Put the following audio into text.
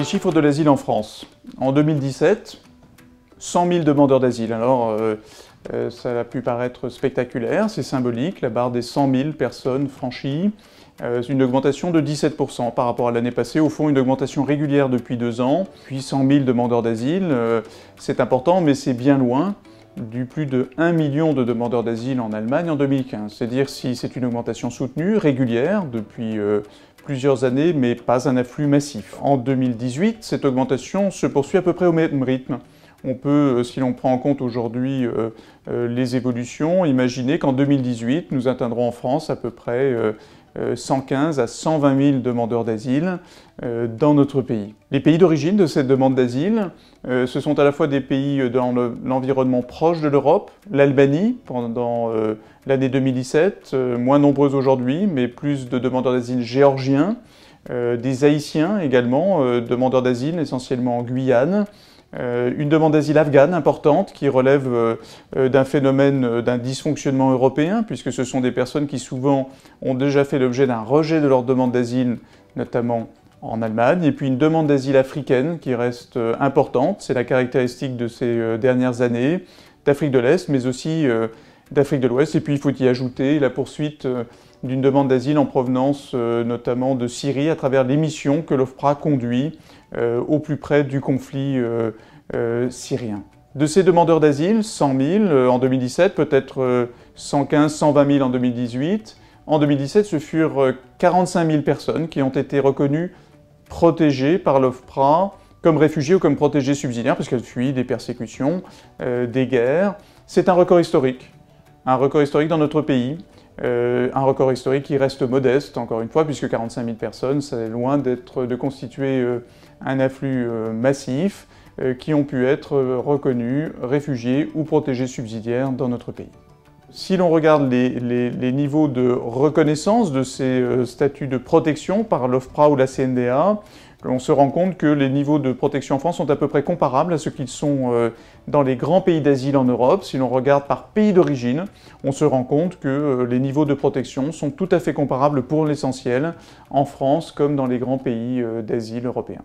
Les chiffres de l'asile en France. En 2017, 100 000 demandeurs d'asile. Alors, ça a pu paraître spectaculaire, c'est symbolique, la barre des 100 000 personnes franchies. Une augmentation de 17% par rapport à l'année passée. Au fond, une augmentation régulière depuis 2 ans. Puis 100 000 demandeurs d'asile, c'est important, mais c'est bien loin du plus de 1 million de demandeurs d'asile en Allemagne en 2015. C'est-à-dire si c'est une augmentation soutenue, régulière, depuis plusieurs années, mais pas un afflux massif. En 2018, cette augmentation se poursuit à peu près au même rythme. On peut, si l'on prend en compte aujourd'hui les évolutions, imaginer qu'en 2018, nous atteindrons en France à peu près 115 à 120 000 demandeurs d'asile dans notre pays. Les pays d'origine de cette demande d'asile, ce sont à la fois des pays dans l'environnement proche de l'Europe, l'Albanie pendant l'année 2017, moins nombreuses aujourd'hui, mais plus de demandeurs d'asile géorgiens, des Haïtiens également, demandeurs d'asile essentiellement en Guyane, une demande d'asile afghane importante qui relève d'un phénomène d'un dysfonctionnement européen, puisque ce sont des personnes qui souvent ont déjà fait l'objet d'un rejet de leur demande d'asile, notamment en Allemagne, et puis une demande d'asile africaine qui reste importante, c'est la caractéristique de ces dernières années, d'Afrique de l'Est, mais aussi d'Afrique de l'Ouest, et puis il faut y ajouter la poursuite d'une demande d'asile en provenance notamment de Syrie à travers les missions que l'OFPRA conduit au plus près du conflit syrien. De ces demandeurs d'asile, 100 000 en 2017, peut-être 115, 120 000 en 2018. En 2017, ce furent 45 000 personnes qui ont été reconnues protégées par l'OFPRA comme réfugiés ou comme protégés subsidiaires, parce qu'elles fuient des persécutions, des guerres. C'est un record historique dans notre pays. Un record historique qui reste modeste, encore une fois, puisque 45 000 personnes, c'est loin de constituer un afflux massif, qui ont pu être reconnus réfugiés ou protégés subsidiaires dans notre pays. Si l'on regarde les niveaux de reconnaissance de ces statuts de protection par l'OFPRA ou la CNDA, on se rend compte que les niveaux de protection en France sont à peu près comparables à ce qu'ils sont dans les grands pays d'asile en Europe. Si l'on regarde par pays d'origine, on se rend compte que les niveaux de protection sont tout à fait comparables pour l'essentiel en France comme dans les grands pays d'asile européens.